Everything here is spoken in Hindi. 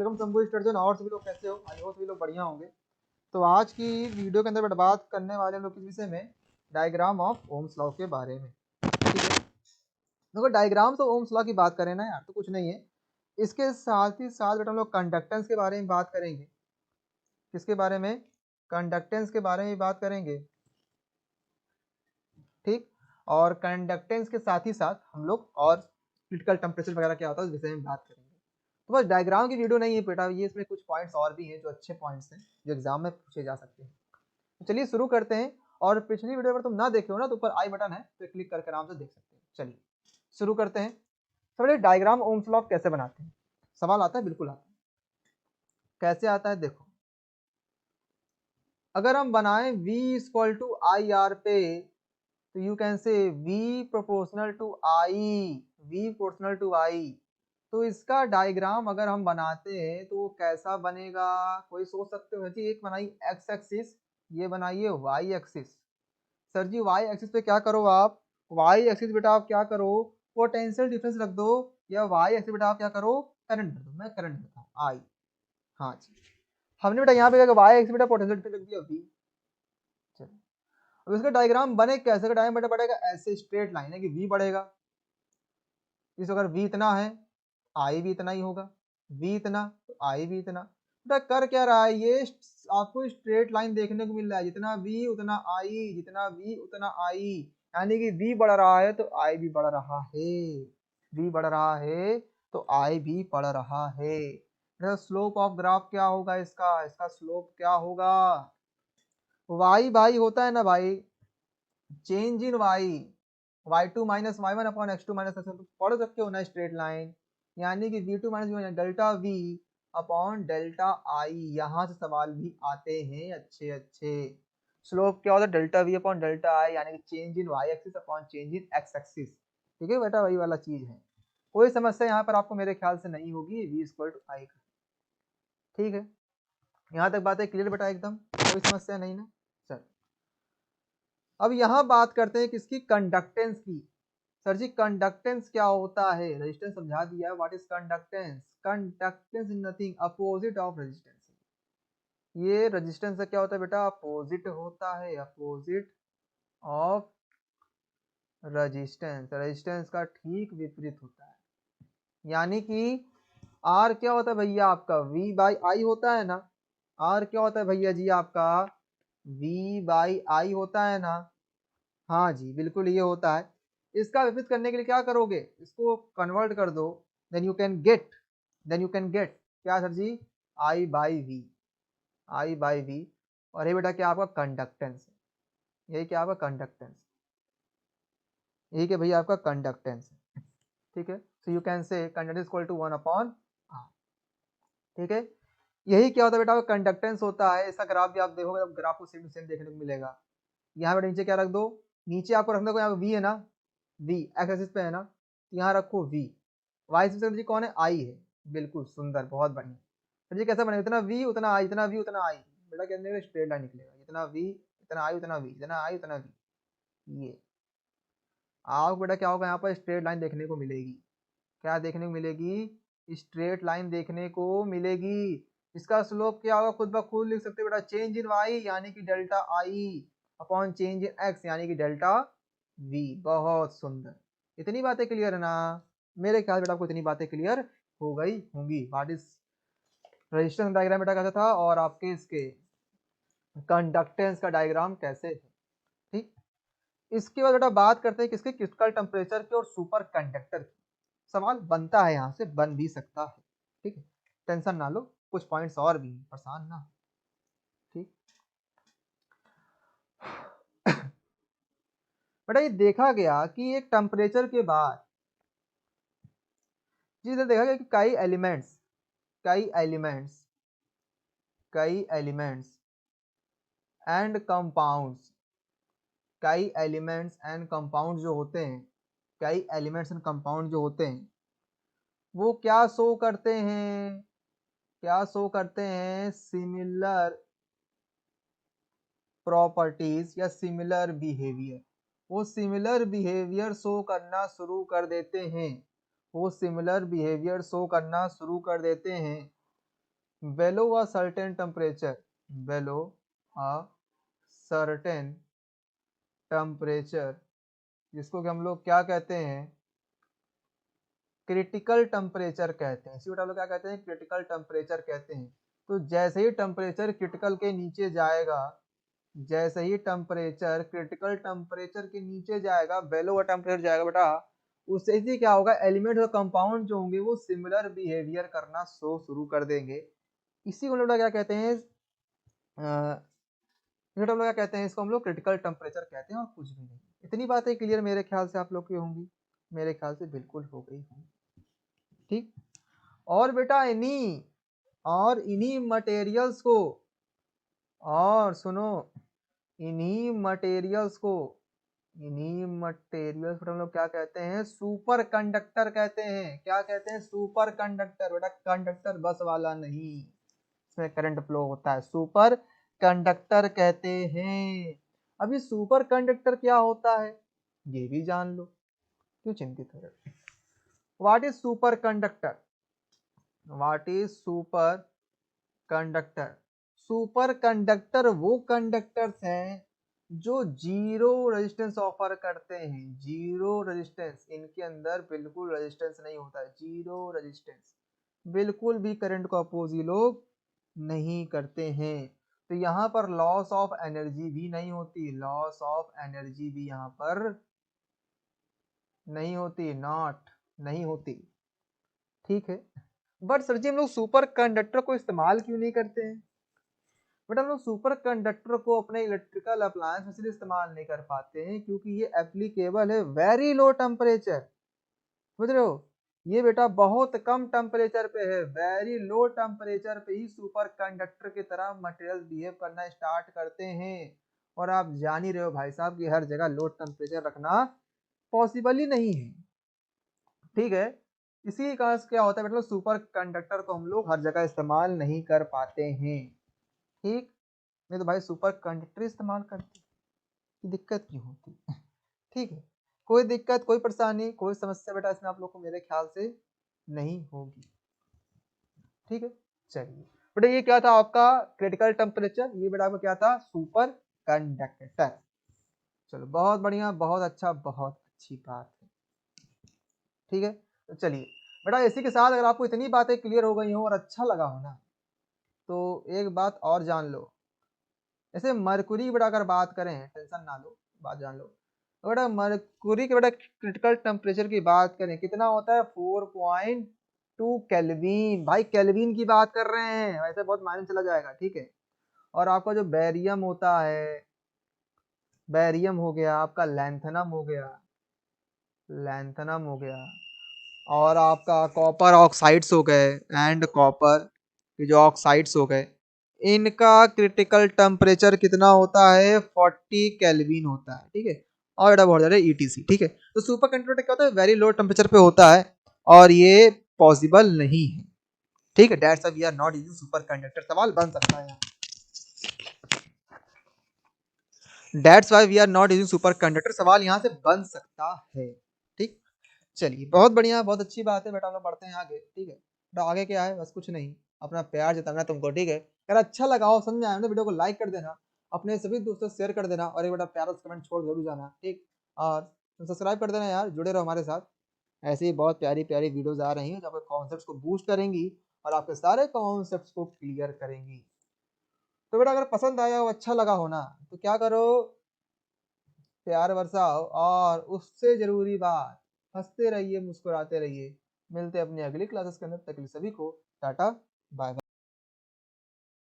शंभू स्टर्जन और सभी लोग कैसे हो? आई होप सभी लोग बढ़िया होंगे। तो आज की वीडियो के अंदर बात करने वाले लोग किस विषय में, डायग्राम ऑफ ओम्स लॉ के बारे में। ठीक है, देखो डायग्राम्स ऑफ ओम्स लॉ की बात करें ना यार तो कुछ नहीं है, इसके साथ ही साथ बेटा हम लोग कंडक्टेंस के बारे में बात करेंगे। किसके बारे में? कंडक्टेंस के बारे में बात करेंगे। ठीक, और कंडक्टेंस के साथ ही साथ हम लोग और क्रिटिकल टेम्परेचर वगैरह क्या होता है उस विषय में बात करेंगे। तो बस डायग्राम की वीडियो नहीं है बेटा, ये इसमें कुछ पॉइंट्स और भी हैं जो अच्छे पॉइंट्स हैं जो एग्जाम में पूछे जा सकते हैं। तो चलिए शुरू करते हैं। और पिछली वीडियो अगर तुम ना देखे हो ना तो ऊपर आई बटन है तो क्लिक करके आराम से देख सकते हैं। चलिए शुरू करते हैं। तो पहले डायग्राम ओम्स लॉ कैसे बनाते हैं, सवाल आता है, बिल्कुल आता है। कैसे आता है देखो, अगर हम बनाएं V equal to I R पे तो you can say V proportional to I, V proportional to I। तो इसका डायग्राम अगर हम बनाते हैं तो वो कैसा बनेगा? कोई सोच सकते हो जी, एक बनाई एक्स एक्सिस, ये बनाइए वाई एक्सिस। सर जी वाई एक्सिस पे क्या करो आप? वाई एक्सिस बेटा आप क्या करो, पोटेंशियल डिफरेंस रख दो, या वाई एक्सिस बेटा आप क्या करो, करंट रख दो। मैं करंट रखता हूँ आई। हाँ जी, हमने बेटा यहाँ पे वाई एक्सिस बेटा पोटेंशियल डिफरेंस रख दिया वी। चलो अब इसका डायग्राम बने कैसे? का डायग्राम बेटा बढ़ेगा ऐसे, स्ट्रेट लाइन है कि वी बढ़ेगा। इस अगर वी इतना है आई भी इतना ही होगा, वी इतना तो आई भी इतना। बेटा कर क्या रहा है ये, आपको स्ट्रेट लाइन देखने को मिल रहा है, जितना वी उतना आई, जितना वी उतना आई, यानी कि वी बढ़ रहा है तो आई भी बढ़ रहा है, वी बढ़ रहा है तो आई भी बढ़ रहा है। स्लोप ऑफ ग्राफ क्या होगा इसका? इसका स्लोप क्या होगा? वाई भाई होता है ना भाई, change in Y, y2 minus Y one upon X two minus X one. पढ़ सकते हो ना स्ट्रेट लाइन, यानी कि v2 minus delta v upon delta I. यहाँ से सवाल भी आते हैं अच्छे अच्छे। स्लोप क्या होता है? डेल्टा v अपॉन डेल्टा आई, यानी कि change in y axis upon change in x axis. ठीक है बेटा, वही वाला चीज है। कोई समस्या यहाँ पर आपको मेरे ख्याल से नहीं होगी v इक्वल टू आई का। ठीक है, यहाँ तक बातें क्लियर बेटा एकदम, कोई समस्या नहीं ना। चल अब यहाँ बात करते हैं किसकी? कंडक्टेंस की। सर जी कंडक्टेंस क्या होता है? रेजिस्टेंस समझा दिया है। What is conductance? Conductance is nothing opposite of resistance. ये रेजिस्टेंस का क्या होता है बेटा? अपोजिट होता है, अपोजिट ऑफ रेजिस्टेंस। रेजिस्टेंस का ठीक विपरीत होता है, यानी कि आर क्या होता है भैया आपका? वी बाई आई होता है ना। आर क्या होता है भैया जी आपका? वी बाई आई होता है ना। हाँ जी बिल्कुल ये होता है। इसका विपरीत करने के लिए क्या करोगे? इसको कन्वर्ट कर दो, देन यू कैन गेट, क्या सर जी? I by V, I by V. और ये बेटा क्या आपका? कंडक्टेंस है। यही क्या आपका? कंडक्टेंस। यही क्या भैया आपका? कंडक्टेंस है। ठीक है, so you can say conductance equal to 1 upon R. ठीक है, यही क्या होता है बेटा? कंडक्टेंस होता है। इसका ग्राफ भी आप देखोगे तो ग्राफ को सेम टू सेम देखने को मिलेगा। यहाँ पे नीचे क्या रख दो? नीचे आपको रखना को यहाँ वी है ना, वी एक्स एक्सिस पे है ना, यहाँ रखो वी। वाई एक्सिस जी कौन है? आई है। बिल्कुल सुंदर, बहुत बढ़िया। तो ये कैसा बनेगा? इतना वी उतना आई, इतना वी उतना आई। बेटा क्या निकलेगा? स्ट्रेट लाइन निकलेगा। इतना वी, इतना आई, उतना वी, इतना आई, उतना वी। ये आपको बेटा क्या होगा? यहाँ पर स्ट्रेट लाइन देखने को मिलेगी। क्या देखने को मिलेगी? स्ट्रेट लाइन देखने को मिलेगी। इसका स्लोप क्या होगा? खुद ब खुद लिख सकते हो बेटा, चेंज इन वाई यानी कि delta I upon change in x यानी कि डेल्टा वी। बहुत सुंदर, इतनी बातें क्लियर है ना? मेरे ख्याल बेटा आपको इतनी बातें क्लियर हो गई होंगी। व्हाट इज रेजिस्टेंस डायग्राम बेटा कैसा था, और आपके इसके कंडक्टेंस का डायग्राम कैसे है। ठीक, इसके बाद बेटा बात करते हैं किसके? क्रिटिकल टेम्परेचर के और सुपर कंडक्टर की। सवाल बनता है, यहाँ से बन भी सकता है। ठीक है, टेंशन ना लो, कुछ पॉइंट्स और भी हैं, परेशान ना। ठीक बेटा ये देखा गया कि एक टेम्परेचर के बाद जिसे देखा गया कि कई एलिमेंट्स एंड कंपाउंड्स, कई एलिमेंट्स एंड कंपाउंड जो होते हैं, कई एलिमेंट्स एंड कंपाउंड जो होते हैं वो क्या शो करते हैं? क्या शो करते हैं? सिमिलर प्रॉपर्टीज या सिमिलर बिहेवियर। वो सिमिलर बिहेवियर शो करना शुरू कर देते हैं, वो सिमिलर बिहेवियर शो करना शुरू कर देते हैं। below a certain temperature, below a certain temperature, जिसको कि हम लोग क्या कहते हैं, क्रिटिकल टेम्परेचर कहते हैं। इसी को हम लोग क्या कहते हैं, क्रिटिकल टेम्परेचर कहते हैं। तो जैसे ही टेम्परेचर क्रिटिकल के नीचे जाएगा, जैसे ही टेम्परेचर क्रिटिकल टेम्परेचर के नीचे जाएगा, बेलो का टेम्परेचर जाएगा बेटा, उससे ही क्या होगा, एलिमेंट और कंपाउंड जो होंगे वो सिमिलर बिहेवियर करना शुरू कर देंगे। इसी को हम लोग क्या कहते हैं, हम लोग क्या कहते हैं, इसको हम लोग क्रिटिकल टेम्परेचर कहते हैं और कुछ भी नहीं। इतनी बातें क्लियर मेरे ख्याल से आप लोग की होंगी, मेरे ख्याल से बिल्कुल हो गई होंगी। ठीक, और बेटा इन्हीं मटेरियल्स को, और सुनो, इन्हीं मटेरियल्स को हम लोग क्या कहते हैं, सुपर कंडक्टर कहते हैं। क्या कहते हैं, सुपर कंडक्टर। बेटा कंडक्टर बस वाला नहीं, इसमें करंट फ्लो होता है, सुपर कंडक्टर कहते हैं। अभी सुपर कंडक्टर क्या होता है ये भी जान लो, क्यों चिंतित हो रहे। What is super conductor, what is super conductor. Super conductor वो कंडक्टर्स हैं जो जीरो रेजिस्टेंस ऑफर करते हैं। जीरो रेजिस्टेंस, इनके अंदर बिल्कुल रेजिस्टेंस नहीं होता है, जीरो रेजिस्टेंस, बिल्कुल भी करंट को अपोज ये लोग नहीं करते हैं। तो यहाँ पर लॉस ऑफ एनर्जी भी नहीं होती, लॉस ऑफ एनर्जी भी यहाँ पर नहीं होती, नॉट नहीं होती। ठीक है, बट सर जी हम लोग सुपर कंडक्टर को इस्तेमाल क्यों नहीं करते हैं। बट हम लोग सुपर कंडक्टर को अपने इलेक्ट्रिकल अप्लायंस में इसलिए इस्तेमाल नहीं कर पाते हैं क्योंकि ये एप्लीकेबल है वेरी लो टेम्परेचर, समझ रहे हो, ये बेटा बहुत कम टेम्परेचर पे है, वेरी लो टेम्परेचर पे ही सुपर कंडक्टर की तरह मटेरियल बिहेव करना स्टार्ट करते हैं। और आप जान ही रहे हो भाई साहब कि हर जगह लो टेम्परेचर रखना पॉसिबल ही नहीं है। ठीक है, इसी कारण से क्या होता है, मतलब सुपर कंडक्टर को हम लोग हर जगह इस्तेमाल नहीं कर पाते हैं। ठीक, नहीं तो भाई सुपर कंडक्टर इस्तेमाल करते, दिक्कत क्यों होती। ठीक है, कोई दिक्कत, कोई परेशानी, कोई समस्या बेटा इसमें आप लोग को मेरे ख्याल से नहीं होगी। ठीक है, चलिए बेटा ये क्या था आपका क्रिटिकल टेम्परेचर, ये बेटा आपका क्या था, सुपर कंडक्टर। चलो बहुत बढ़िया, बहुत अच्छा, बहुत अच्छी बात है। ठीक है, तो चलिए बेटा इसी के साथ अगर आपको इतनी बातें क्लियर हो गई हो और अच्छा लगा हो ना, तो एक बात और जान लो, जैसे मरकुरी बेटा अगर बात करें, टेंशन ना लो, बात जान लो, तो बेटा मरकुरी के बेटा क्रिटिकल टेम्परेचर की बात करें कितना होता है, 4.2 केल्विन। भाई केल्विन की बात कर रहे हैं, वैसे बहुत मायने चला जाएगा। ठीक है, और आपका जो बेरियम होता है, बेरियम हो गया आपका, लैंथनम हो गया, लैंथनम हो गया, और आपका कॉपर ऑक्साइड्स हो गए, एंड कॉपर के जो ऑक्साइड्स हो गए, इनका क्रिटिकल टेम्परेचर कितना होता है, 40 केल्विन होता है। ठीक है, और बेटा बहुत ज़्यादा ईटीसी। ठीक है, तो सुपर कंडक्टर क्या होता है, वेरी लो टेम्परेचर पे होता है और ये पॉसिबल नहीं है। ठीक है, that's why we are not using super conductor. सवाल बन सकता है यहाँ, that's why we are not using super conductor, सवाल यहाँ से बन सकता है। ठीक, चलिए बहुत बढ़िया, बहुत अच्छी बात है बेटा, हम लोग बढ़ते हैं आगे। ठीक है, तो आगे क्या है, बस कुछ नहीं, अपना प्यार जताना तुमको। ठीक है, अगर अच्छा लगा हो, समझ में आया ना, वीडियो को लाइक कर देना, अपने सभी दोस्तों से शेयर कर देना, और एक बेटा प्यारा सा कमेंट छोड़ जरूर जाना। ठीक, और सब्सक्राइब कर देना यार, जुड़े रहो हमारे साथ, ऐसे ही बहुत प्यारी प्यारी वीडियोज आ रही हैं जो आपके कॉन्सेप्ट्स को बूस्ट करेंगी और आपके सारे कॉन्सेप्ट्स को क्लियर करेंगी। तो बेटा अगर पसंद आया हो, अच्छा लगा हो ना, तो क्या करो, प्यार बरसाओ, और उससे जरूरी बात, हंसते रहिए, मुस्कुराते रहिए। मिलते हैं अपनी अगली क्लासेस के अंदर, तक के लिए सभी को टाटा बाय बाय।